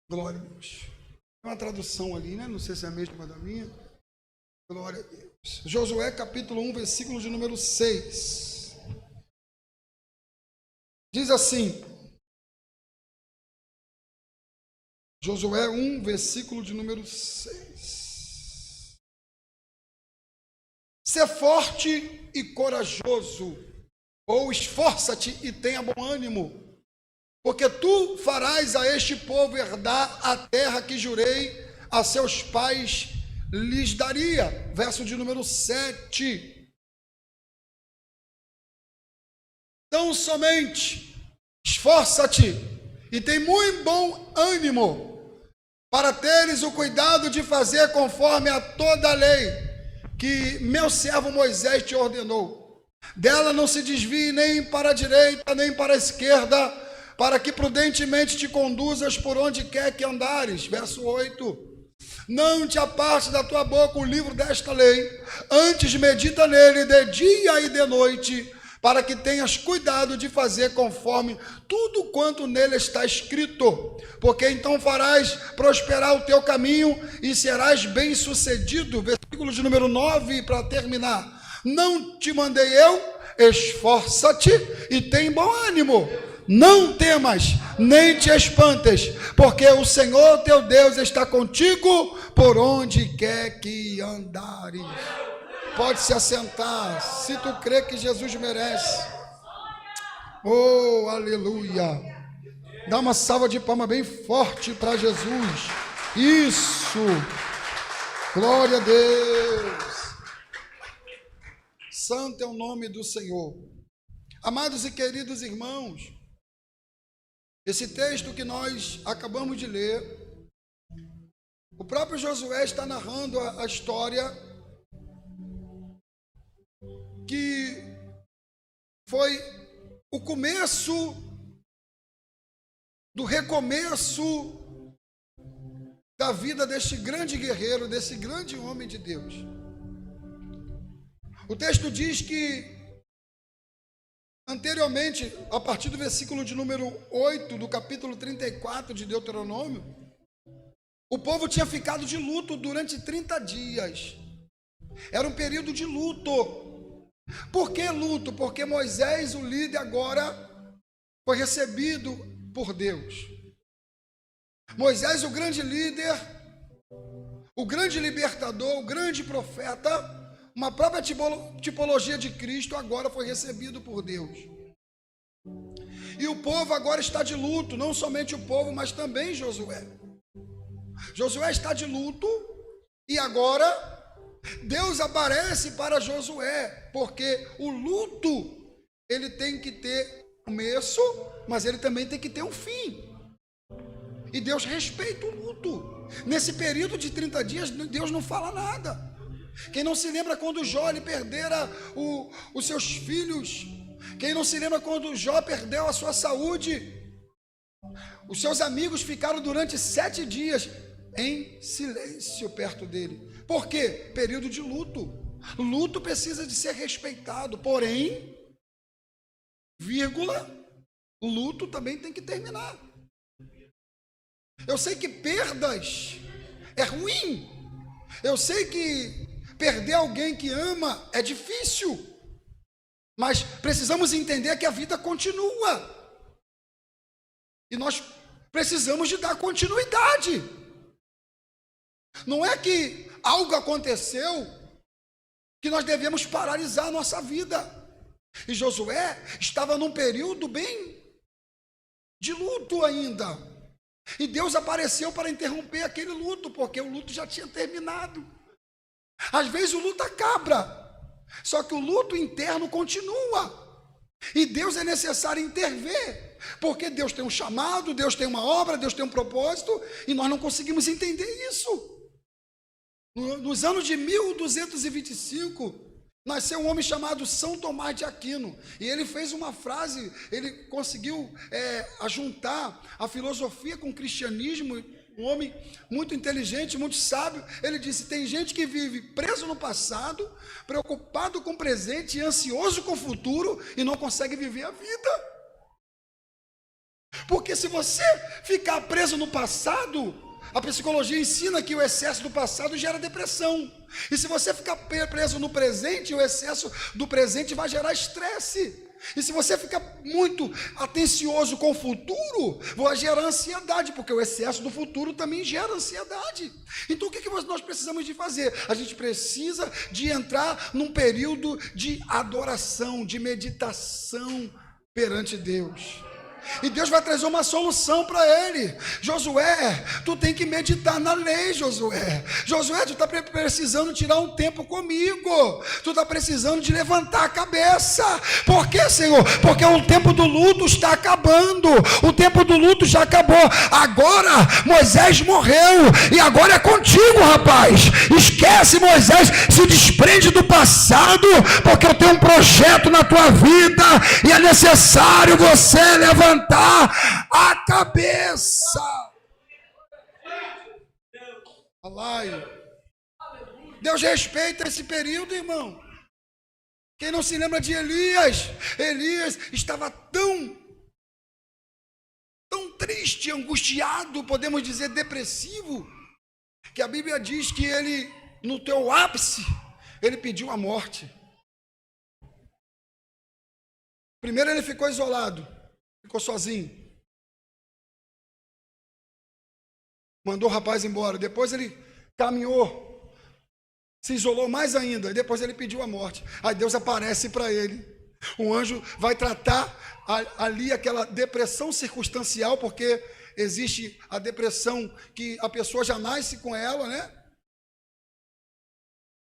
Glória a Deus. Tem uma tradução ali, né? Não sei se é a mesma da minha. Glória a Deus. Josué capítulo 1, versículo de número 6. Diz assim. Josué 1, versículo de número 6. Ser forte e corajoso, ou esforça-te e tenha bom ânimo, porque tu farás a este povo herdar a terra que jurei a seus pais lhes daria. Verso de número 7. Então somente esforça-te e tem muito bom ânimo, para teres o cuidado de fazer conforme a toda a lei que meu servo Moisés te ordenou. Dela não se desvie nem para a direita, nem para a esquerda, para que prudentemente te conduzas por onde quer que andares. Verso 8. Não te aparte da tua boca o livro desta lei, antes medita nele de dia e de noite, para que tenhas cuidado de fazer conforme tudo quanto nele está escrito, porque então farás prosperar o teu caminho e serás bem-sucedido. Versículo de número 9, para terminar. Não te mandei eu? Esforça-te e tem bom ânimo. Não temas, nem te espantes, porque o Senhor teu Deus está contigo por onde quer que andares. Pode se assentar, se tu crê que Jesus merece. Oh, aleluia. Dá uma salva de palmas bem forte para Jesus. Isso. Glória a Deus. Santo é o nome do Senhor. Amados e queridos irmãos, esse texto que nós acabamos de ler, o próprio Josué está narrando a história que foi o começo do recomeço da vida deste grande guerreiro, desse grande homem de Deus. O texto diz que anteriormente, a partir do versículo de número 8 do capítulo 34 de Deuteronômio, o povo tinha ficado de luto durante 30 dias. Era um período de luto. Por que luto? Porque Moisés, o líder, agora foi recebido por Deus. Moisés, o grande líder, o grande libertador, o grande profeta, uma própria tipologia de Cristo, agora foi recebido por Deus. E o povo agora está de luto, não somente o povo, mas também Josué. Josué está de luto e agora Deus aparece para Josué, porque o luto, ele tem que ter começo, mas ele também tem que ter um fim. E Deus respeita o luto. Nesse período de 30 dias, Deus não fala nada. Quem não se lembra quando Jó ele perdera os seus filhos? Quem não se lembra quando Jó perdeu a sua saúde? Os seus amigos ficaram durante 7 dias em silêncio perto dele. Por quê? Período de luto. Luto precisa de ser respeitado, porém, vírgula, luto também tem que terminar. Eu sei que perdas é ruim. Eu sei que perder alguém que ama é difícil. Mas precisamos entender que a vida continua. E nós precisamos de dar continuidade. Não é que algo aconteceu que nós devemos paralisar a nossa vida. E Josué estava num período bem de luto ainda. E Deus apareceu para interromper aquele luto, porque o luto já tinha terminado. Às vezes o luto acaba, só que o luto interno continua. E Deus é necessário intervir, porque Deus tem um chamado, Deus tem uma obra, Deus tem um propósito, e nós não conseguimos entender isso. Nos anos de 1225, nasceu um homem chamado São Tomás de Aquino, e ele fez uma frase, ele conseguiu ajuntar a filosofia com o cristianismo, um homem muito inteligente, muito sábio. Ele disse: tem gente que vive preso no passado, preocupado com o presente e ansioso com o futuro, e não consegue viver a vida. Porque se você ficar preso no passado, a psicologia ensina que o excesso do passado gera depressão. E se você ficar preso no presente, o excesso do presente vai gerar estresse. E se você ficar muito atencioso com o futuro, vai gerar ansiedade, porque o excesso do futuro também gera ansiedade. Então o que nós precisamos de fazer? A gente precisa de entrar num período de adoração, de meditação perante Deus. E Deus vai trazer uma solução para ele. Josué, tu tem que meditar na lei, Josué. Josué, tu está precisando tirar um tempo comigo. Tu está precisando de levantar a cabeça. Por quê, Senhor? Porque o tempo do luto está acabando. O tempo do luto já acabou. Agora Moisés morreu. E agora é contigo, rapaz. Esquece, Moisés. Se desprende do passado. Porque eu tenho um projeto na tua vida. E é necessário você levantar a cabeça. Deus respeita esse período, irmão. Quem não se lembra de Elias? Elias estava tão triste, angustiado, podemos dizer depressivo, que a Bíblia diz que ele, no teu ápice, ele pediu a morte. Primeiro ele ficou isolado, ficou sozinho. Mandou o rapaz embora. Depois ele caminhou, se isolou mais ainda. E depois ele pediu a morte. Aí Deus aparece para ele. Um anjo vai tratar ali aquela depressão circunstancial, porque existe a depressão que a pessoa já nasce com ela, né?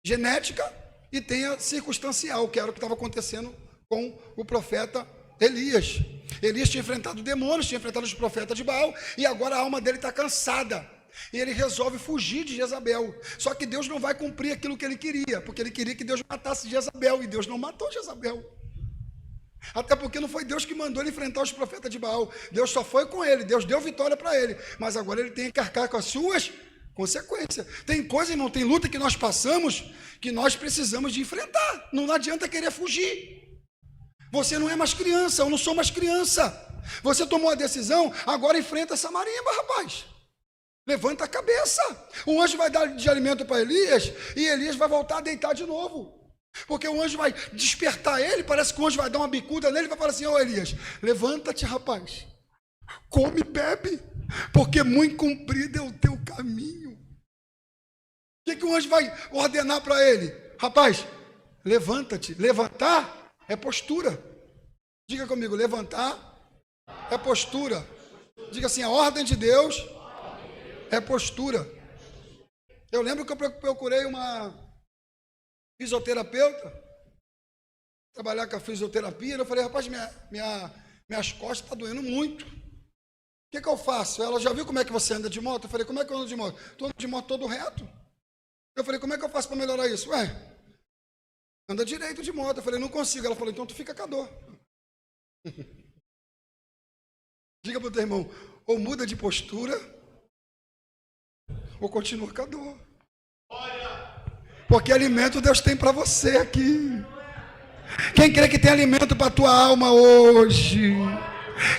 Genética, e tem a circunstancial, que era o que estava acontecendo com o profeta Elias. Elias tinha enfrentado demônios, tinha enfrentado os profetas de Baal, e agora a alma dele está cansada, e ele resolve fugir de Jezabel. Só que Deus não vai cumprir aquilo que ele queria, porque ele queria que Deus matasse Jezabel, e Deus não matou Jezabel. Até porque não foi Deus que mandou ele enfrentar os profetas de Baal. Deus só foi com ele, Deus deu vitória para ele, mas agora ele tem que arcar com as suas consequências. Tem coisa, irmão, tem luta que nós passamos, que nós precisamos de enfrentar. Não adianta querer fugir. Você não é mais criança, eu não sou mais criança. Você tomou a decisão, agora enfrenta essa marimba, rapaz. Levanta a cabeça. O anjo vai dar de alimento para Elias, e Elias vai voltar a deitar de novo. Porque o anjo vai despertar ele, parece que o anjo vai dar uma bicuda nele e vai falar assim: ô Elias, levanta-te, rapaz. Come e bebe, porque muito comprido é o teu caminho. O que o anjo vai ordenar para ele? Rapaz, levanta-te. Levantar é postura. Diga comigo, levantar é postura. Diga assim, a ordem de Deus é postura. Eu lembro que eu procurei uma fisioterapeuta, trabalhar com a fisioterapia, eu falei, rapaz, minhas costas estão doendo muito. O que eu faço? Ela, já viu como é que você anda de moto? Eu falei, como é que eu ando de moto? Estou andando de moto todo reto. Eu falei, como é que eu faço para melhorar isso? Anda direito de moto. Eu falei, não consigo. Ela falou, então tu fica com a dor. Diga para o teu irmão, ou muda de postura, ou continua com a dor. Porque alimento Deus tem para você aqui. Quem crê que tem alimento para a tua alma hoje?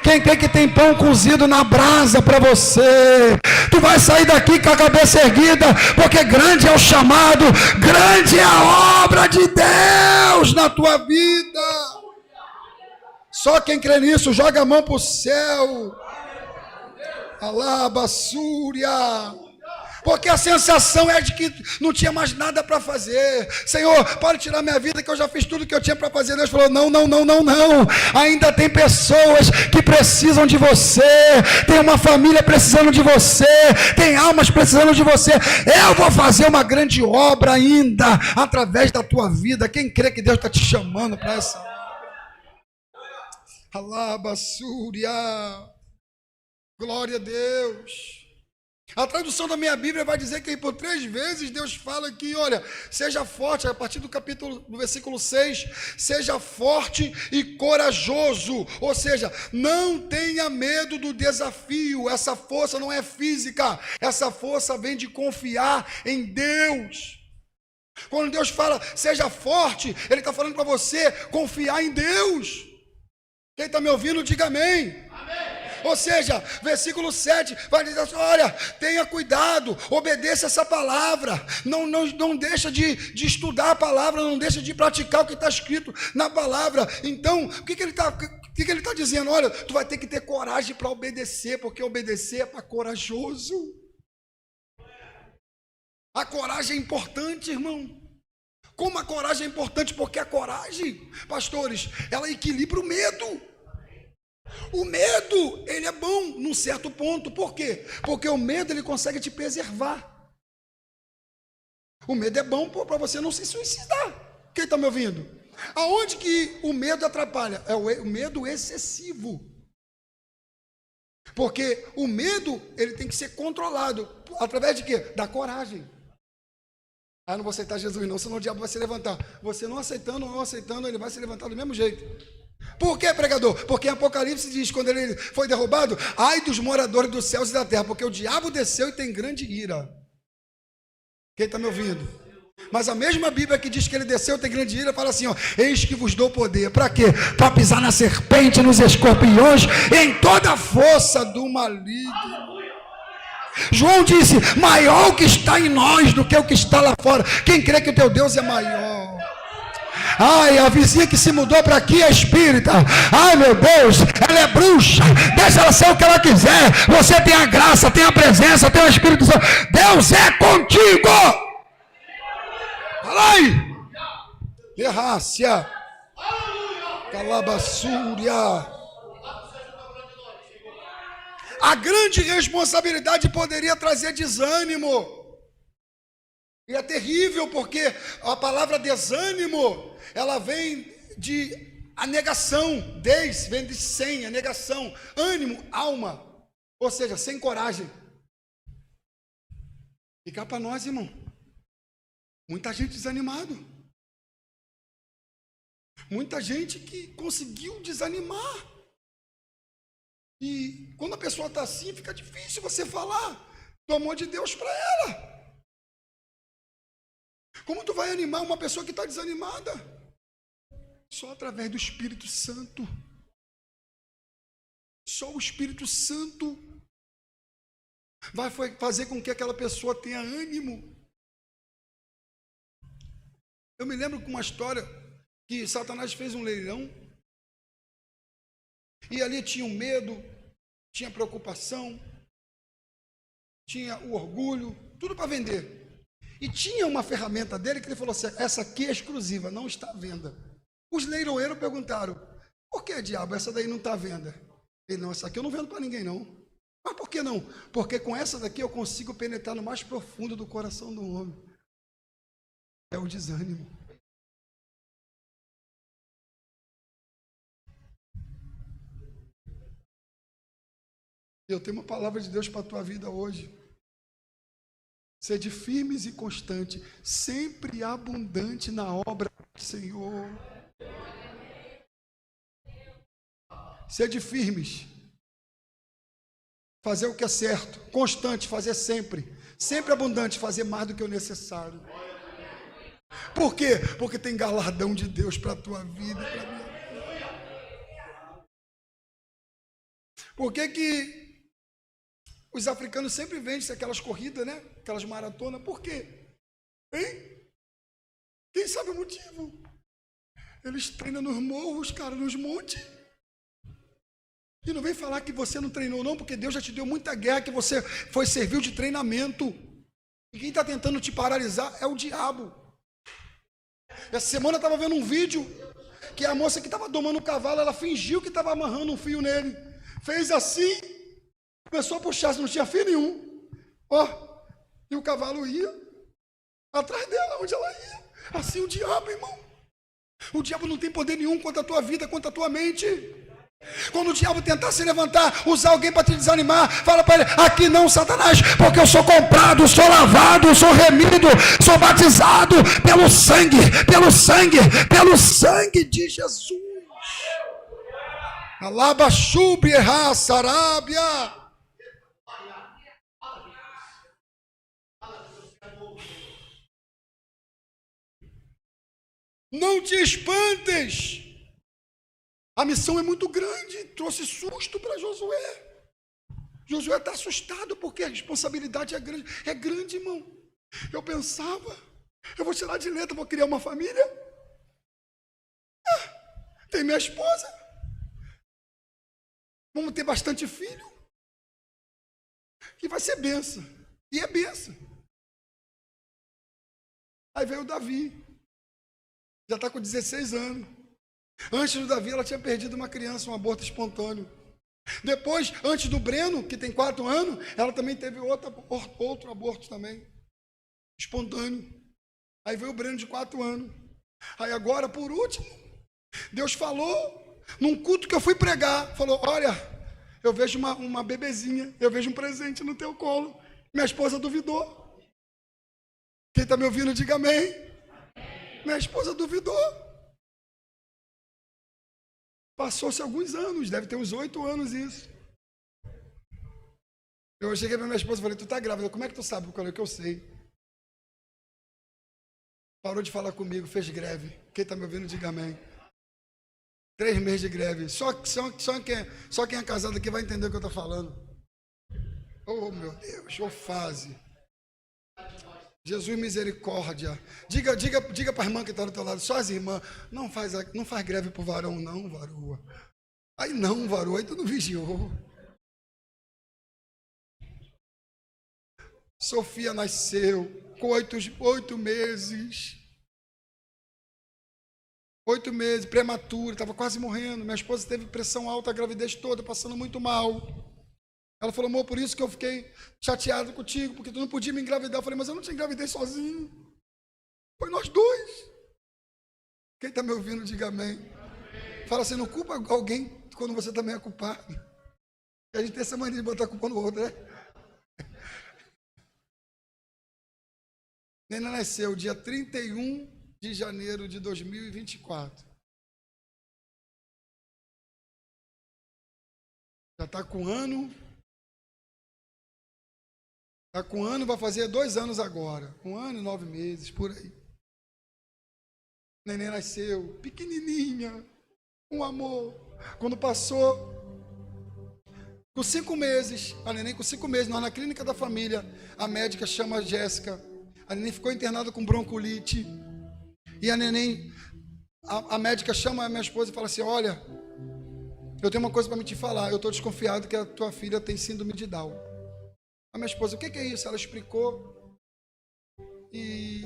Quem crê que tem pão cozido na brasa para você? Tu vai sair daqui com a cabeça erguida, porque grande é o chamado, grande é a obra de Deus na tua vida. Só quem crê nisso, joga a mão para o céu. Alabassúria. Porque a sensação é de que não tinha mais nada para fazer. Senhor, pode tirar minha vida, que eu já fiz tudo que eu tinha para fazer. Deus falou, não. Ainda tem pessoas que precisam de você. Tem uma família precisando de você. Tem almas precisando de você. Eu vou fazer uma grande obra ainda, através da tua vida. Quem crê que Deus está te chamando para essa obra? Alabassúria. Glória a Deus. A tradução da minha Bíblia vai dizer que por 3 vezes Deus fala que, olha, seja forte, a partir do versículo 6, seja forte e corajoso, ou seja, não tenha medo do desafio. Essa força não é física, essa força vem de confiar em Deus. Quando Deus fala, seja forte, Ele está falando para você confiar em Deus. Quem está me ouvindo, diga amém. Amém. Ou seja, versículo 7 vai dizer assim: olha, tenha cuidado, obedeça essa palavra, não deixa de estudar a palavra, não deixa de praticar o que está escrito na palavra. Então, o que ele está dizendo? Olha, tu vai ter que ter coragem para obedecer, porque obedecer é para corajoso. A coragem é importante, irmão. Como a coragem é importante? Porque a coragem, pastores, ela equilibra o medo. O medo, ele é bom num certo ponto. Por quê? Porque o medo, ele consegue te preservar. O medo é bom para você não se suicidar. Quem está me ouvindo? Aonde que o medo atrapalha? É o medo excessivo. Porque o medo, ele tem que ser controlado. Através de quê? Da coragem. Ah, não vou aceitar Jesus não, senão o diabo vai se levantar. Você não aceitando, ele vai se levantar do mesmo jeito. Por quê, pregador? Porque em Apocalipse diz, quando ele foi derrubado: ai dos moradores dos céus e da terra, porque o diabo desceu e tem grande ira. Quem está me ouvindo? Mas a mesma Bíblia que diz que ele desceu e tem grande ira, fala assim, ó: eis que vos dou poder. Para quê? Para pisar na serpente, nos escorpiões, em toda a força do maligno. João disse: maior o que está em nós do que o que está lá fora. Quem crê que o teu Deus é maior? Ai, a vizinha que se mudou para aqui é espírita. Ai, meu Deus, ela é bruxa. Deixa ela ser o que ela quiser. Você tem a graça, tem a presença, tem o Espírito Santo. Deus é contigo. Fala aí. Derrácia. Calabaçúria. A grande responsabilidade poderia trazer desânimo. E é terrível, porque a palavra desânimo, ela vem de a negação, vem de sem, a negação, ânimo, alma, ou seja, sem coragem. E cá para nós, irmão, muita gente desanimado, muita gente que conseguiu desanimar. E quando a pessoa está assim, fica difícil você falar do amor de Deus para ela. Como tu vai animar uma pessoa que está desanimada? Só através do Espírito Santo. Só o Espírito Santo vai fazer com que aquela pessoa tenha ânimo. Eu me lembro com uma história que Satanás fez um leilão. E ali tinha o medo, tinha preocupação, tinha o orgulho, tudo para vender. E tinha uma ferramenta dele que ele falou assim: essa aqui é exclusiva, não está à venda. Os leiloeiros perguntaram: por que, diabo, essa daí não está à venda? Ele: não, essa aqui eu não vendo para ninguém não. Mas por que não? Porque com essa daqui eu consigo penetrar no mais profundo do coração do homem. É o desânimo. Eu tenho uma palavra de Deus para a tua vida hoje. Sede firmes e constante, sempre abundante na obra do Senhor. Sede firmes. Fazer o que é certo. Constante, fazer sempre. Sempre abundante, fazer mais do que o necessário. Por quê? Porque tem galardão de Deus para a tua vida, para a minha vida. Por que os africanos sempre vencem aquelas corridas, né? Aquelas maratonas? Por quê? Hein? Quem sabe o motivo? Eles treinam nos morros, cara, nos montes. E não vem falar que você não treinou não, porque Deus já te deu muita guerra, que você serviu de treinamento. E quem está tentando te paralisar é o diabo. Essa semana eu estava vendo um vídeo que a moça que estava domando o cavalo, ela fingiu que estava amarrando um fio nele. Fez assim, começou a puxar, não tinha fio nenhum. Ó, e o cavalo ia atrás dela, onde ela ia. Assim o diabo, irmão. O diabo não tem poder nenhum contra a tua vida, contra a tua mente. Quando o diabo tentar se levantar, usar alguém para te desanimar, fala para ele: aqui não, Satanás, porque eu sou comprado, sou lavado, sou remido, sou batizado pelo sangue de Jesus. Alabaxubi Sarábia. Não te espantes. A missão é muito grande, trouxe susto para Josué. Josué está assustado porque a responsabilidade é grande. É grande, irmão. Eu pensava, eu vou tirar de letra, vou criar uma família. Tem minha esposa. Vamos ter bastante filho. E vai ser benção. E é benção. Aí veio o Davi. Já está com 16 anos. Antes do Davi, ela tinha perdido uma criança, um aborto espontâneo. Depois, antes do Breno, que tem 4 anos, ela também teve outro aborto também, espontâneo. Aí veio o Breno de 4 anos. Aí agora, por último, Deus falou, num culto que eu fui pregar, falou, olha, eu vejo uma bebezinha, eu vejo um presente no teu colo. Minha esposa duvidou. Quem está me ouvindo, diga amém. Minha esposa duvidou. Passou-se alguns anos, deve ter uns 8 anos isso. Eu cheguei para minha esposa e falei, tu tá grávida, como é que tu sabe? Qual é que eu sei? Parou de falar comigo, fez greve. Quem está me ouvindo, diga amém. 3 meses de greve. Só quem é casado aqui vai entender o que eu estou falando. Oh, meu Deus, ô fase. Jesus, misericórdia. Diga para a irmã que está do teu lado, só as irmãs, não faz greve para o varão, não, varoa. Aí não, varoa, aí tu não vigiou. Sofia nasceu com 8 meses. 8 meses, prematura, estava quase morrendo. Minha esposa teve pressão alta a gravidez toda, passando muito mal. Ela falou, amor, por isso que eu fiquei chateado contigo, porque tu não podia me engravidar. Eu falei, mas eu não te engravidei sozinho. Foi nós dois. Quem está me ouvindo, diga amém. Fala assim, não culpa alguém quando você também é culpado. A gente tem essa mania de botar a culpa no outro, né? Nena nasceu dia 31 de janeiro de 2024. Já está com 1 ano. Está com 1 ano, vai fazer 2 anos agora. 1 ano e 9 meses, por aí. Neném nasceu, pequenininha, um amor. Quando passou, com 5 meses, a neném com 5 meses, nós na clínica da família, a médica chama a Jéssica. A neném ficou internada com broncolite. E a neném, a médica chama a minha esposa e fala assim, olha, eu tenho uma coisa para me te falar, eu estou desconfiado que a tua filha tem síndrome de Down. A minha esposa, o que é isso? Ela explicou e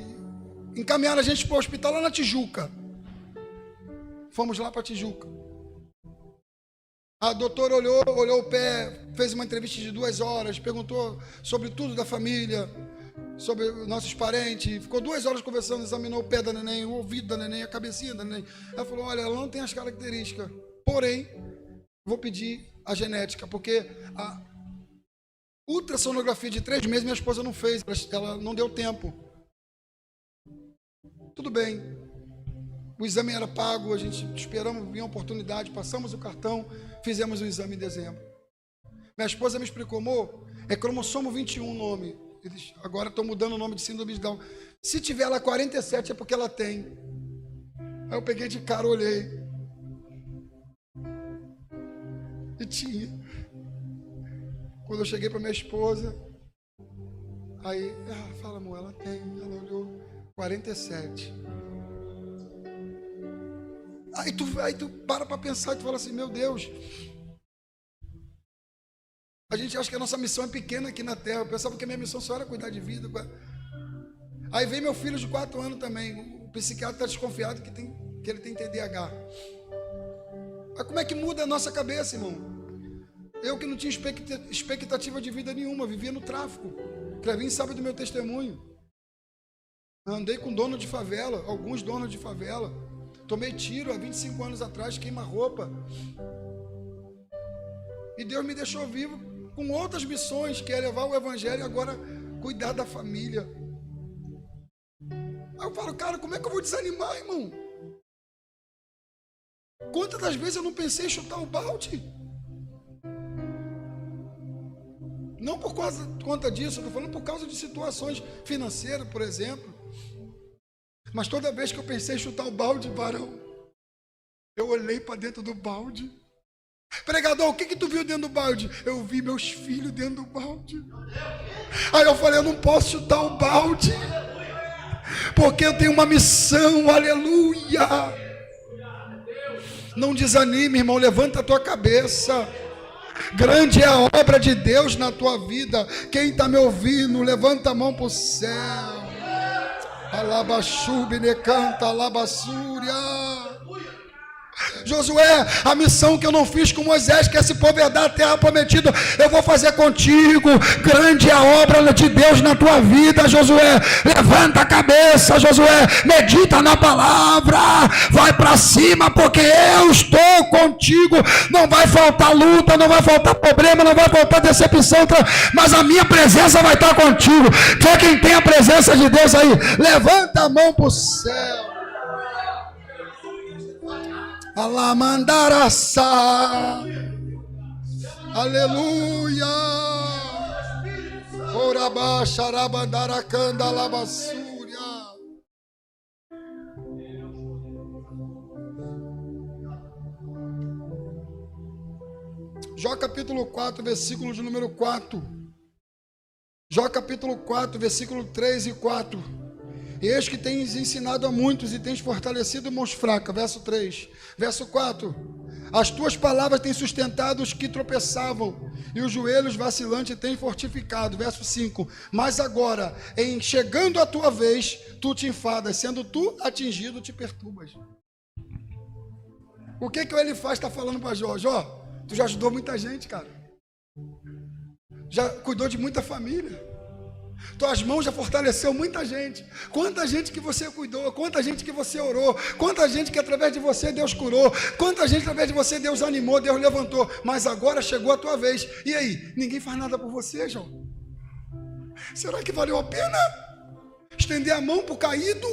encaminharam a gente para o hospital lá na Tijuca. Fomos lá para Tijuca. A doutora olhou o pé, fez uma entrevista de 2 horas, perguntou sobre tudo da família, sobre nossos parentes. Ficou 2 horas conversando, examinou o pé da neném, o ouvido da neném, a cabecinha da neném. Ela falou, olha, ela não tem as características, porém, vou pedir a genética, porque a ultrassonografia de 3 meses minha esposa não fez, ela não deu tempo. Tudo bem. O exame era pago, a gente esperamos vir a oportunidade, passamos o cartão, fizemos o exame em dezembro. Minha esposa me explicou, amor, é cromossomo 21 o nome. Eles agora estão mudando o nome de síndrome de Down. Se tiver lá 47 é porque ela tem. Aí eu peguei de cara, olhei. E tinha. Quando eu cheguei para minha esposa, aí ela fala, amor, ela tem. Ela olhou, 47. Aí tu para pensar e tu fala assim, meu Deus. A gente acha que a nossa missão é pequena aqui na Terra. Eu pensava que a minha missão só era cuidar de vida. Aí vem meu filho de 4 anos também. O psiquiatra está desconfiado que ele tem TDAH. Mas como é que muda a nossa cabeça, irmão? Eu que não tinha expectativa de vida nenhuma, vivia no tráfico. Clevinho sabe do meu testemunho. Andei com dono de favela, alguns donos de favela. Tomei tiro há 25 anos atrás, queima-roupa. E Deus me deixou vivo com outras missões, que é levar o evangelho e agora cuidar da família. Aí eu falo, cara, como é que eu vou desanimar, irmão? Quantas das vezes eu não pensei em chutar o balde? Não por conta disso, eu estou falando por causa de situações financeiras, por exemplo. Mas toda vez que eu pensei em chutar o balde, varão, eu olhei para dentro do balde Pregador, o que tu viu dentro do balde? Eu vi meus filhos dentro do balde. Aí eu falei, eu não posso chutar o balde, porque eu tenho uma missão, aleluia. Não desanime, irmão, levanta a tua cabeça. Grande é a obra de Deus na tua vida. Quem está me ouvindo, levanta a mão para o céu. Alabaxubine canta, alabassúria. Josué, a missão que eu não fiz com Moisés, que esse povo herdar a terra prometida, eu vou fazer contigo. Grande é a obra de Deus na tua vida, Josué. Levanta a cabeça, Josué, medita na palavra, vai para cima, porque eu estou contigo. Não vai faltar luta, não vai faltar problema, não vai faltar decepção, mas a minha presença vai estar contigo. Só quem tem a presença de Deus aí, levanta a mão para o céu. Alamandaraçá, aleluia. Orabá, xarabandaracanda, alabassúria. Jó capítulo 4, versículo de número 4. Jó capítulo 4, versículo 3 e 4. Eis que tens ensinado a muitos e tens fortalecido mãos fracas. Verso 3. Verso 4. As tuas palavras têm sustentado os que tropeçavam, e os joelhos vacilantes têm fortificado. Verso 5. Mas agora, em chegando a tua vez, tu te enfadas, sendo tu atingido, te perturbas. O que que ele faz? Está falando para Jó. Jó, tu já ajudou muita gente, cara. Já cuidou de muita família. Tuas mãos já fortaleceu muita gente. Quanta gente que você cuidou, quanta gente que você orou, quanta gente que através de você Deus curou, quanta gente através de você Deus animou, Deus levantou. Mas agora chegou a tua vez. E aí, ninguém faz nada por você, João? Será que valeu a pena estender a mão para o caído?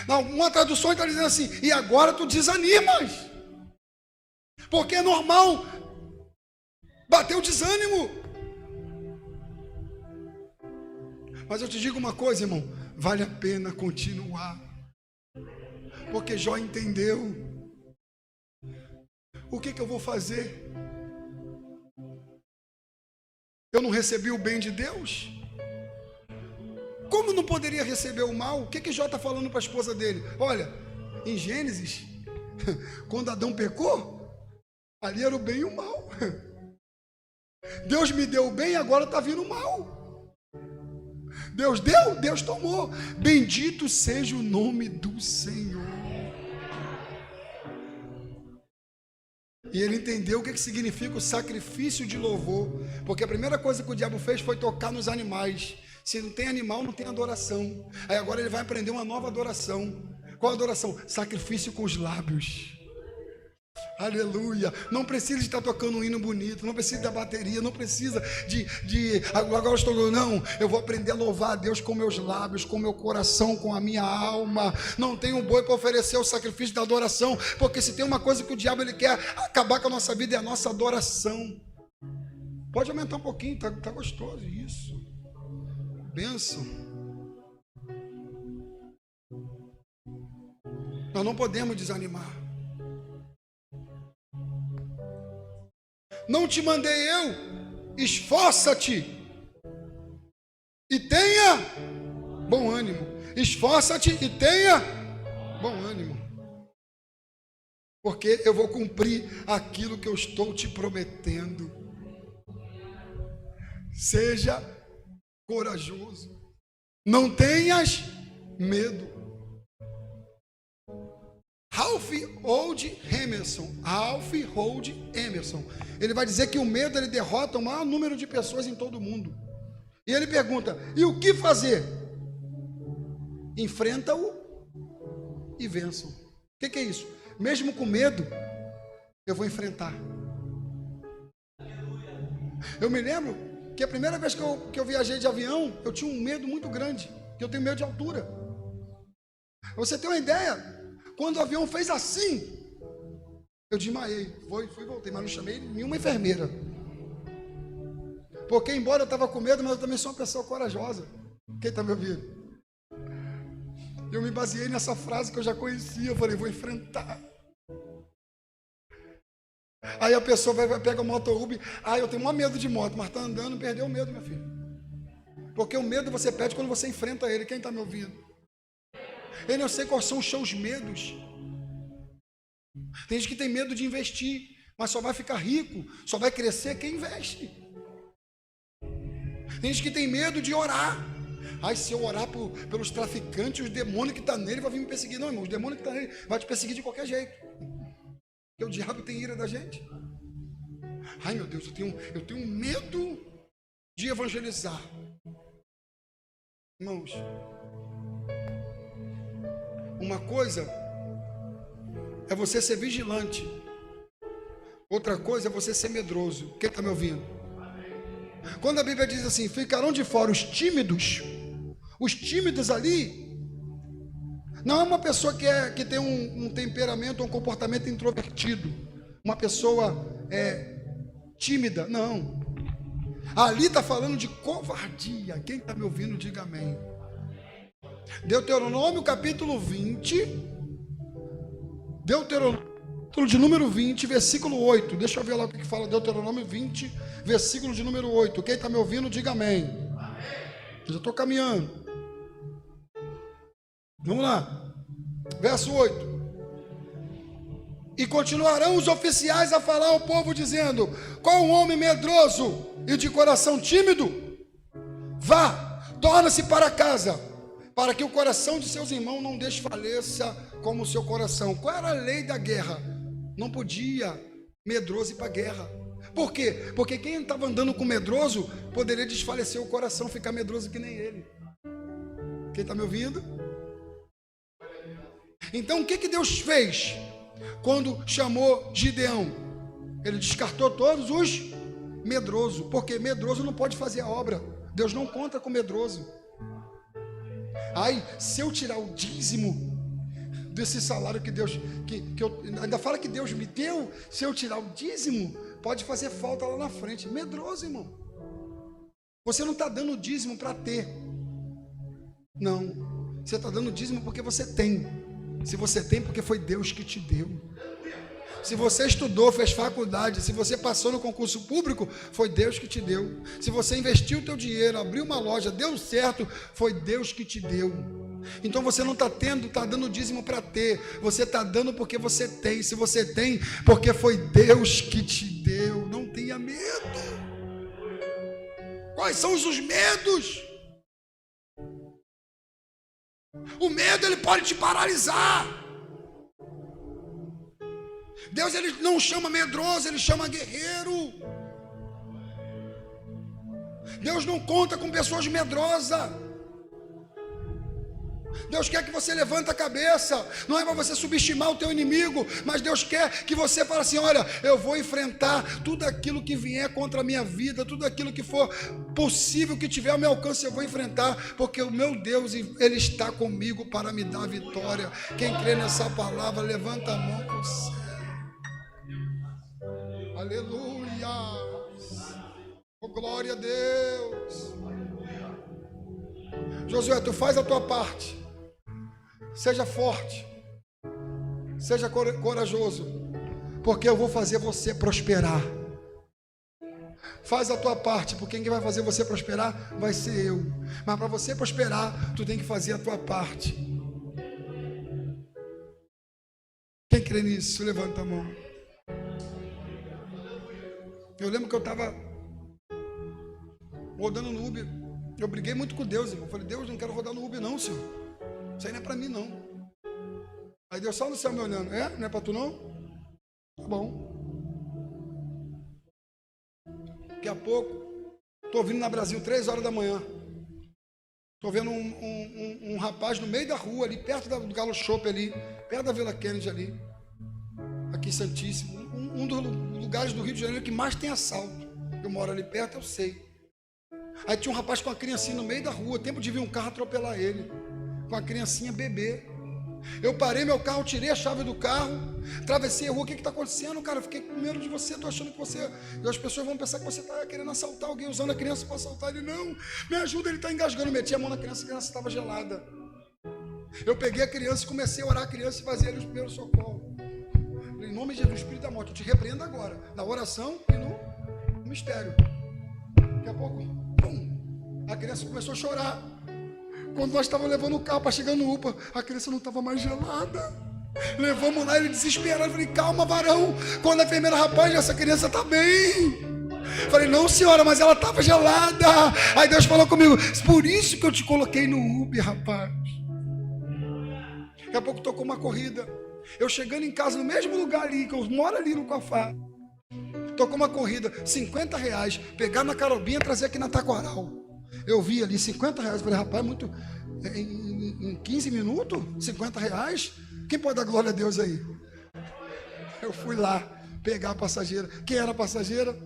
Não, uma tradução está dizendo assim: e agora tu desanimas, porque é normal bater o desânimo. Mas eu te digo uma coisa, irmão, vale a pena continuar, porque Jó entendeu. O que que eu vou fazer? Eu não recebi o bem de Deus? Como não poderia receber o mal? O que que Jó está falando para a esposa dele? Olha, em Gênesis, quando Adão pecou, ali era o bem e o mal. Deus me deu o bem e agora está vindo o mal. Deus deu, Deus tomou. Bendito seja o nome do Senhor. E ele entendeu o que significa o sacrifício de louvor, porque a primeira coisa que o diabo fez foi tocar nos animais. Se não tem animal, não tem adoração. Aí agora ele vai aprender uma nova adoração. Qual adoração? Sacrifício com os lábios. Aleluia. Não precisa estar tocando um hino bonito, não precisa da bateria, não precisa agora eu estou, não, eu vou aprender a louvar a Deus com meus lábios, com meu coração, com a minha alma. Não tem um boi para oferecer o sacrifício da adoração, porque se tem uma coisa que o diabo ele quer acabar com a nossa vida, é a nossa adoração. Pode aumentar um pouquinho, tá gostoso isso. Bênção. Nós não podemos desanimar. Não te mandei eu, esforça-te e tenha bom ânimo. Esforça-te e tenha bom ânimo, porque eu vou cumprir aquilo que eu estou te prometendo. Seja corajoso, não tenhas medo. Ralph Waldo Emerson, ele vai dizer que o medo ele derrota o maior número de pessoas em todo o mundo. E ele pergunta: e o que fazer? Enfrenta-o e vença-o. O que é isso? Mesmo com medo, eu vou enfrentar. Eu me lembro que a primeira vez que eu viajei de avião, eu tinha um medo muito grande, que eu tenho medo de altura. Você tem uma ideia? Quando o avião fez assim, eu desmaiei. Fui e voltei, mas não chamei nenhuma enfermeira. Porque embora eu estava com medo, mas eu também sou uma pessoa corajosa. Quem está me ouvindo? Eu me baseei nessa frase que eu já conhecia. Eu falei, vou enfrentar. Aí a pessoa vai pega o moto Uber. Eu tenho maior medo de moto, mas está andando, perdeu o medo, meu filho. Porque o medo você perde quando você enfrenta ele. Quem está me ouvindo? Eu não sei quais são os seus medos. Tem gente que tem medo de investir, mas só vai ficar rico, só vai crescer quem investe. Tem gente que tem medo de orar. Se eu orar pelos traficantes, os demônios que estão nele vão vir me perseguir. Não, irmão, os demônios que estão nele vão te perseguir de qualquer jeito. Porque o diabo tem ira da gente. Meu Deus, eu tenho medo de evangelizar. Irmãos, uma coisa é você ser vigilante, outra coisa é você ser medroso. Quem está me ouvindo? Quando a Bíblia diz assim, ficarão de fora os tímidos ali, não é uma pessoa que tem um temperamento, um comportamento introvertido, uma pessoa tímida, não. Ali está falando de covardia. Quem está me ouvindo, diga amém. Deuteronômio capítulo 20, Deuteronômio de número 20, versículo 8. Deixa eu ver lá o que fala Deuteronômio 20, versículo de número 8. Quem está me ouvindo, diga amém. Eu já estou caminhando. Vamos lá. Verso 8. E continuarão os oficiais a falar ao povo, dizendo: qual homem medroso e de coração tímido? Vá, torna-se para casa, para que o coração de seus irmãos não desfaleça como o seu coração. Qual era a lei da guerra? Não podia medroso ir para a guerra. Por quê? Porque quem estava andando com medroso poderia desfalecer o coração, ficar medroso que nem ele. Quem está me ouvindo? Então o que Deus fez quando chamou Gideão? Ele descartou todos os medrosos, porque medroso não pode fazer a obra. Deus não conta com medroso. Se eu tirar o dízimo desse salário que Deus, que eu ainda fala que Deus me deu, se eu tirar o dízimo, pode fazer falta lá na frente. Medroso, irmão. Você não está dando dízimo para ter. Não. Você está dando dízimo porque você tem. Se você tem, porque foi Deus que te deu. Se você estudou, fez faculdade, se você passou no concurso público, foi Deus que te deu. Se você investiu o teu dinheiro, abriu uma loja, deu certo, foi Deus que te deu. Então você não está dando dízimo para ter. Você está dando porque você tem. Se você tem, porque foi Deus que te deu. Não tenha medo. Quais são os medos? O medo, ele pode te paralisar. Deus, ele não chama medroso, ele chama guerreiro. Deus não conta com pessoas medrosas. Deus quer que você levante a cabeça. Não é para você subestimar o teu inimigo, mas Deus quer que você fale assim: olha, eu vou enfrentar tudo aquilo que vier contra a minha vida, tudo aquilo que for possível, que tiver ao meu alcance, eu vou enfrentar, porque o meu Deus, ele está comigo para me dar vitória. Quem crê nessa palavra, levanta a mão para o céu. Aleluia. Oh, glória a Deus. Josué, tu faz a tua parte. Seja forte, seja corajoso, porque eu vou fazer você prosperar. Faz a tua parte, porque quem vai fazer você prosperar vai ser eu. Mas para você prosperar, tu tem que fazer a tua parte. Quem crê nisso, levanta a mão. Eu lembro que eu estava rodando no Uber. Eu briguei muito com Deus, irmão. Eu falei: Deus, não quero rodar no Uber não, Senhor. Isso aí não é para mim não. Aí Deus só no céu me olhando: não é para tu não? Tá bom. Daqui a pouco, estou vindo na Brasil 3 horas da manhã. Estou vendo um rapaz no meio da rua ali, perto do Galo Shop ali, perto da Vila Kennedy ali, aqui em Santíssimo, um dos lugares do Rio de Janeiro que mais tem assalto. Eu moro ali perto, eu sei. Aí tinha um rapaz com uma criancinha no meio da rua, tempo de vir um carro atropelar ele, com a criancinha bebê. Eu parei meu carro, tirei a chave do carro, atravessei a rua. O que está acontecendo, cara? Eu fiquei com medo de você, estou achando que você... As pessoas vão pensar que você está querendo assaltar alguém, usando a criança para assaltar. Ele: não, me ajuda, ele está engasgando. Meti a mão na criança, a criança estava gelada. Eu peguei a criança e comecei a orar a criança e fazer os primeiros socorros. Em nome de Jesus, espírito da morte, eu te repreendo agora, na oração e no mistério. Daqui a pouco, pum, a criança começou a chorar. Quando nós estávamos levando o carro para chegar no UPA, a criança não estava mais gelada. Levamos lá, ele desesperado. Eu falei, calma, varão. Quando a enfermeira, rapaz, essa criança está bem. Falei, não, senhora, mas ela estava gelada. Aí Deus falou comigo, por isso que eu te coloquei no Uber, rapaz. Daqui a pouco tocou uma corrida. Eu chegando em casa, no mesmo lugar ali, que eu moro ali no Cafá. Tocou uma corrida, R$50, pegar na carobinha e trazer aqui na Taquaral. Eu vi ali R$50. Falei, rapaz, muito. Em 15 minutos, R$50. Quem pode dar glória a Deus aí? Eu fui lá pegar a passageira. Quem era a passageira?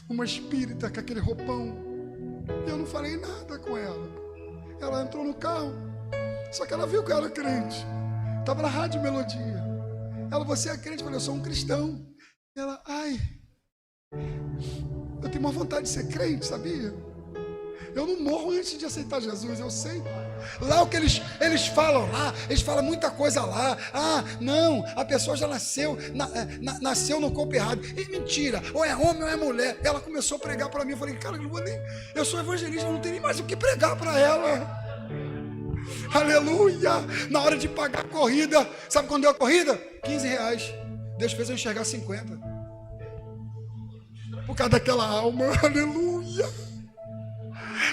Uma espírita com aquele roupão. Eu não falei nada com ela. Ela entrou no carro. Só que ela viu que eu era crente. Estava na Rádio Melodia. Ela, você é crente? Eu falei, eu sou um cristão. Ela, ai, eu tenho uma vontade de ser crente, sabia? Eu não morro antes de aceitar Jesus, eu sei. Lá o que eles falam lá, eles falam muita coisa lá. Ah, não, a pessoa já nasceu no corpo errado. E mentira, ou é homem ou é mulher. Ela começou a pregar para mim, eu falei, cara, eu sou evangelista, eu não tenho nem mais o que pregar para ela. Aleluia. Na hora de pagar a corrida, sabe quando deu a corrida? R$15. Deus fez eu enxergar 50. Por causa daquela alma, aleluia.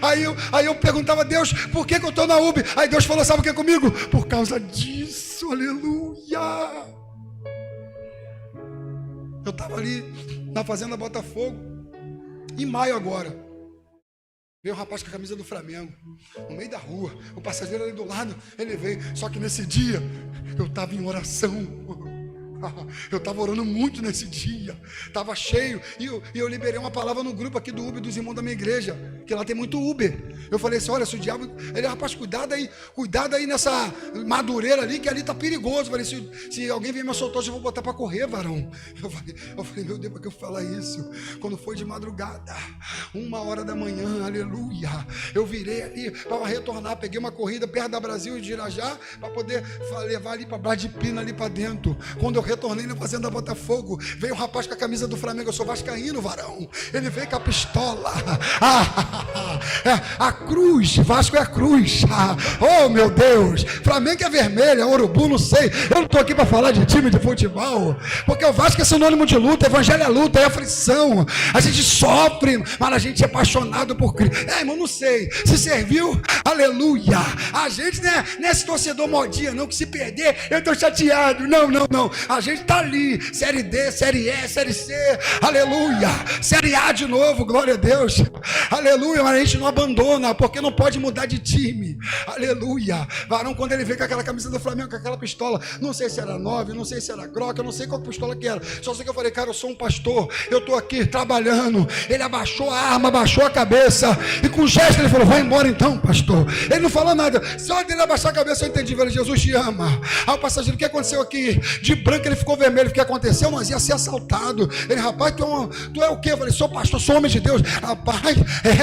Aí eu perguntava a Deus, por que eu estou na Uber? Aí Deus falou, sabe o que é comigo? Por causa disso, aleluia. Eu estava ali na fazenda Botafogo, em maio agora. Veio um rapaz com a camisa do Flamengo, no meio da rua, o passageiro ali do lado, ele veio. Só que nesse dia, eu estava em oração. Eu estava orando muito nesse dia, estava cheio, e eu liberei uma palavra no grupo aqui do Uber dos irmãos da minha igreja, que lá tem muito Uber. Eu falei assim, olha, se o diabo, ele, rapaz, cuidado aí nessa madureira ali, que ali está perigoso. Eu falei, se alguém vier me assaltar, eu vou botar para correr, varão. Eu falei, meu Deus, para que eu falar isso? Quando foi de madrugada, 1h da manhã, aleluia, eu virei ali para retornar, peguei uma corrida perto da Brasil e de Irajá, para poder levar ali para Bradipina, ali para dentro. Quando eu retornei na fazenda Botafogo, veio um rapaz com a camisa do Flamengo. Eu sou vascaíno, varão. Ele veio com a pistola. A cruz, Vasco é a cruz. Oh, meu Deus. Flamengo é vermelho, é urubu, não sei. Eu não estou aqui para falar de time de futebol, porque o Vasco é sinônimo de luta, evangelho é luta, é aflição. A gente sofre, mas a gente é apaixonado por Cristo. Irmão, não sei. Se serviu, aleluia. A gente não é esse torcedor modinha, não, que se perder, eu estou chateado. Não. A gente está ali, Série D, Série E, Série C, aleluia, Série A de novo, glória a Deus, aleluia, mas a gente não abandona, porque não pode mudar de time, aleluia. Varão, quando ele veio com aquela camisa do Flamengo, com aquela pistola, não sei se era 9, não sei se era Glock, eu não sei qual pistola que era, só sei que eu falei, cara, eu sou um pastor, eu estou aqui trabalhando. Ele abaixou a arma, abaixou a cabeça, e com gesto ele falou, vai embora então, pastor. Ele não falou nada, só dele abaixar a cabeça eu entendi, falei, Jesus te ama. Aí o passageiro, o que aconteceu aqui? De branco ele ficou vermelho. O que aconteceu? Nós ia ser assaltado. Ele, rapaz, tu é o quê? Eu falei, sou pastor, sou homem de Deus. Rapaz,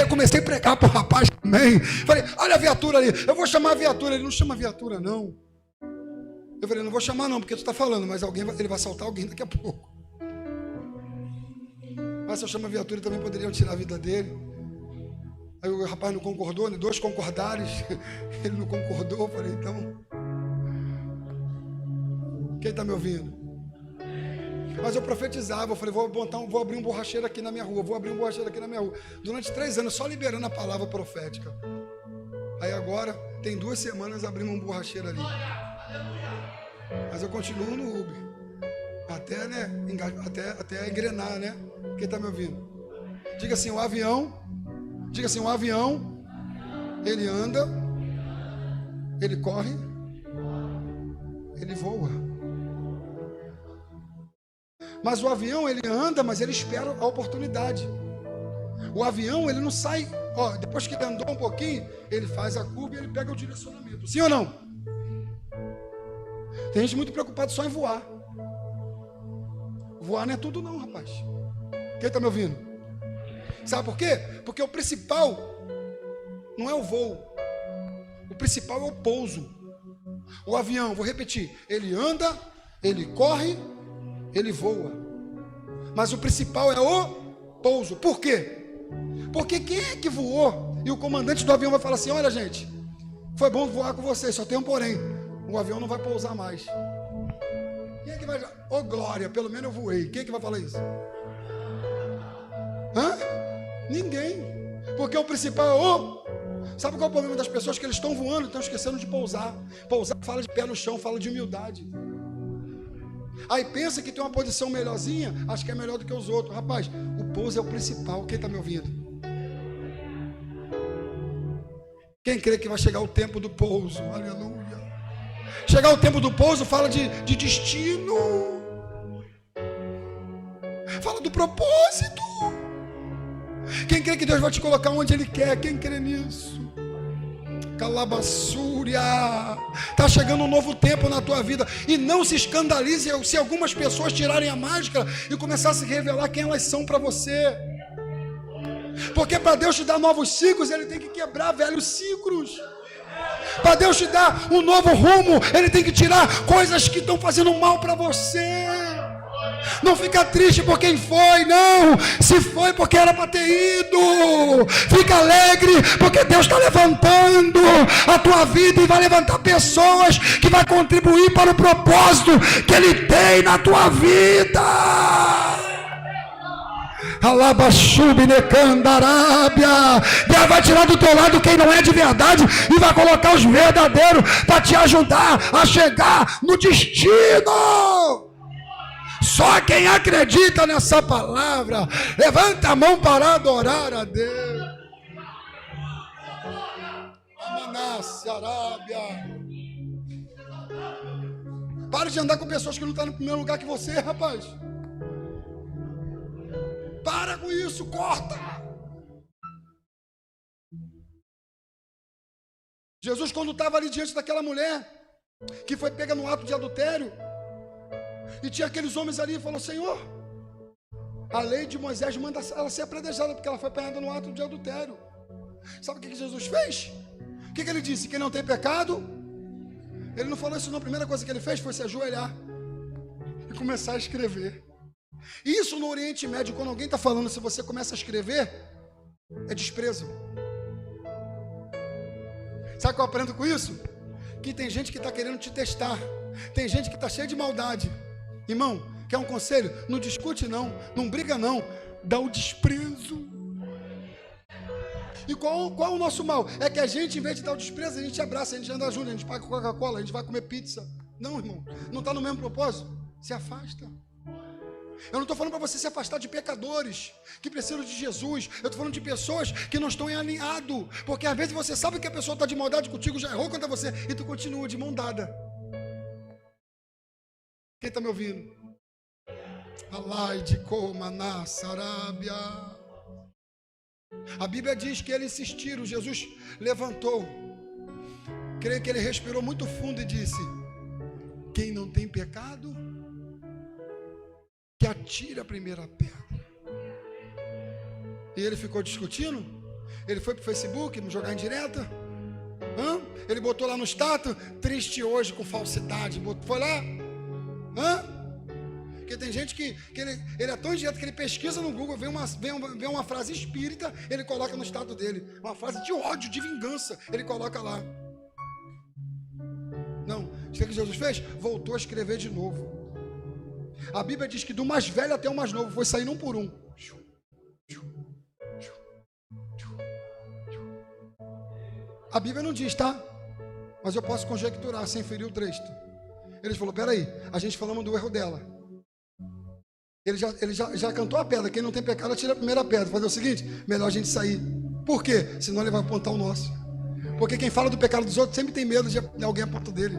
comecei a pregar para o rapaz também. Falei, olha a viatura ali, eu vou chamar a viatura. Ele, não chama a viatura não. Eu falei, não vou chamar não, porque tu está falando, mas ele vai assaltar alguém daqui a pouco. Mas se eu chamo a viatura, também poderiam tirar a vida dele. Aí o rapaz não concordou, né? 2 concordares. Ele não concordou. Eu falei, então, quem está me ouvindo? Mas eu profetizava, eu falei, vou abrir um borracheiro aqui na minha rua, Durante 3 anos, só liberando a palavra profética. Aí agora, tem 2 semanas, abrimos um borracheiro ali. Mas eu continuo no Uber. Até engrenar, né? Quem está me ouvindo? Diga assim, o avião, ele anda, ele corre, ele voa. Mas o avião, ele anda, mas ele espera a oportunidade. O avião, ele não sai, depois que ele andou um pouquinho, ele faz a curva e ele pega o direcionamento. Sim ou não? Tem gente muito preocupada só em voar. Voar não é tudo não, rapaz. Quem está me ouvindo? Sabe por quê? Porque o principal não é o voo. O principal é o pouso. O avião, vou repetir, ele anda, ele corre ele voa. Mas o principal é o pouso. Por quê? Porque quem é que voou? E o comandante do avião vai falar assim: olha, gente, foi bom voar com vocês, só tem um porém: o avião não vai pousar mais. Quem é que vai? Ô glória, pelo menos eu voei. Quem é que vai falar isso? Hã? Ninguém. Porque o principal é o... Sabe qual é o problema das pessoas? Que eles estão voando e estão esquecendo de pousar. Pousar fala de pé no chão, fala de humildade. Aí pensa que tem uma posição melhorzinha, acha que é melhor do que os outros. Rapaz, o pouso é o principal. Quem está me ouvindo? Quem crê que vai chegar o tempo do pouso? Aleluia. Chegar o tempo do pouso fala de destino, fala do propósito. Quem crê que Deus vai te colocar onde Ele quer? Quem crê nisso? Calabaçúria. Está chegando um novo tempo na tua vida. E não se escandalize se algumas pessoas tirarem a máscara e começar a se revelar quem elas são para você. Porque para Deus te dar novos ciclos, Ele tem que quebrar velhos ciclos. Para Deus te dar um novo rumo, Ele tem que tirar coisas que estão fazendo mal para você. Não fica triste por quem foi, não. Se foi porque era para ter ido. Fica alegre porque Deus está levantando a tua vida e vai levantar pessoas que vai contribuir para o propósito que Ele tem na tua vida. Alabaxubinecandarábia. Deus vai tirar do teu lado quem não é de verdade e vai colocar os verdadeiros para te ajudar a chegar no destino. Só quem acredita nessa palavra, levanta a mão para adorar a Deus. Manasse, Arábia. Pare de andar com pessoas que não estão no primeiro lugar que você, rapaz. Para com isso, corta. Jesus, quando estava ali diante daquela mulher que foi pega no ato de adultério, e tinha aqueles homens ali, e falou: Senhor, a lei de Moisés manda ela ser apredejada, porque ela foi apanhada no ato de adultério. Sabe o que Jesus fez? O que ele disse? Quem não tem pecado. Ele não falou isso não. A primeira coisa que ele fez foi se ajoelhar e começar a escrever. Isso no Oriente Médio, quando alguém está falando, se você começa a escrever, é desprezo. Sabe o que eu aprendo com isso? Que tem gente que está querendo te testar. Tem gente que está cheia de maldade. Irmão, quer um conselho? Não discute não, não briga não, dá o desprezo. E qual é o nosso mal? É que a gente, em vez de dar o desprezo, a gente abraça, a gente anda junto, a gente paga Coca-Cola, a gente vai comer pizza. Não, irmão, não está no mesmo propósito? Se afasta. Eu não estou falando para você se afastar de pecadores que precisam de Jesus. Eu estou falando de pessoas que não estão em alinhado. Porque às vezes você sabe que a pessoa está de maldade contigo, já errou contra você, e tu continua de mão dada. Quem está me ouvindo? Alai de Comaná, Sarábia. A Bíblia diz que ele insistiu, Jesus levantou. Creio que ele respirou muito fundo e disse: quem não tem pecado, que atire a primeira pedra. E ele ficou discutindo. Ele foi para o Facebook jogar indireta. Ele botou lá no status: triste hoje com falsidade. Foi lá. Porque tem gente que ele é tão indireta que ele pesquisa no Google, vê uma frase espírita, ele coloca no status dele. Uma frase de ódio, de vingança, ele coloca lá. Não, o que Jesus fez? Voltou a escrever de novo. A Bíblia diz que do mais velho até o mais novo foi saindo um por um. A Bíblia não diz, tá? Mas eu posso conjecturar sem ferir o texto. Ele falou: peraí, a gente falamos do erro dela. Ele já cantou a pedra. Quem não tem pecado, atira a primeira pedra. Fazer o seguinte: melhor a gente sair. Por quê? Senão ele vai apontar o nosso. Porque quem fala do pecado dos outros sempre tem medo de alguém apontar dele.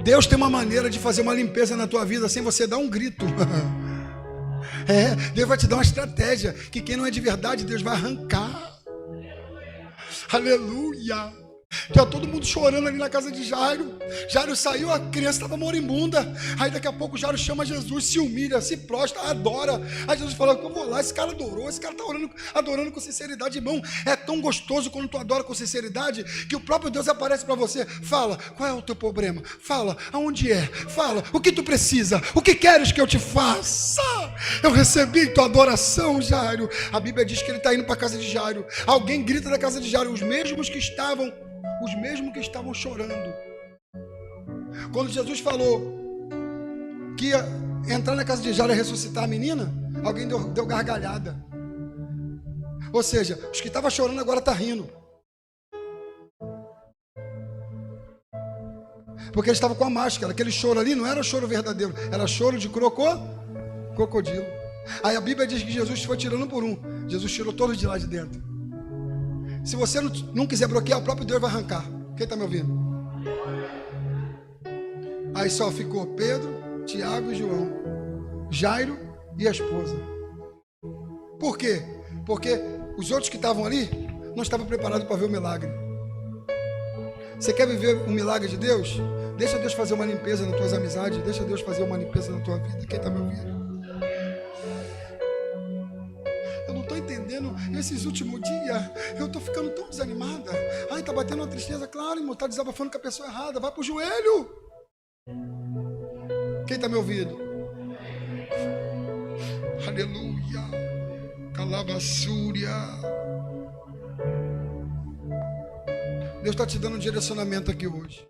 Deus tem uma maneira de fazer uma limpeza na tua vida sem você dar um grito. Deus vai te dar uma estratégia que quem não é de verdade, Deus vai arrancar. Aleluia. Tinha todo mundo chorando ali na casa de Jairo. Jairo saiu, a criança estava moribunda. Aí daqui a pouco Jairo chama Jesus, se humilha, se prostra, adora. Aí Jesus fala: eu vou lá, esse cara adorou, esse cara está adorando com sinceridade. Irmão, é tão gostoso quando tu adora com sinceridade, que o próprio Deus aparece para você. Fala, qual é o teu problema? Fala, aonde é? Fala, o que tu precisa? O que queres que eu te faça? Eu recebi tua adoração, Jairo. A Bíblia diz que ele está indo para a casa de Jairo. Alguém grita da casa de Jairo, os mesmos que estavam chorando. Quando Jesus falou que ia entrar na casa de Jairo e ressuscitar a menina, alguém deu gargalhada. Ou seja, os que estavam chorando agora estão rindo. Porque eles estavam com a máscara. Aquele choro ali não era choro verdadeiro, era choro de crocodilo. Aí a Bíblia diz que Jesus foi tirando por um. Jesus tirou todos de lá de dentro. Se você não quiser bloquear, o próprio Deus vai arrancar. Quem está me ouvindo? Aí só ficou Pedro, Tiago e João, Jairo e a esposa. Por quê? Porque os outros que estavam ali não estavam preparados para ver o milagre. Você quer viver um milagre de Deus? Deixa Deus fazer uma limpeza nas tuas amizades. Deixa Deus fazer uma limpeza na tua vida. Quem está me ouvindo? Eu não estou entendendo. Esses últimos dias eu estou ficando tão desanimada. Ai, está batendo uma tristeza. Claro, irmão, está desabafando com a pessoa errada. Vai para o joelho. Quem está me ouvindo? Aleluia. Calabaçúria. Deus está te dando um direcionamento aqui hoje.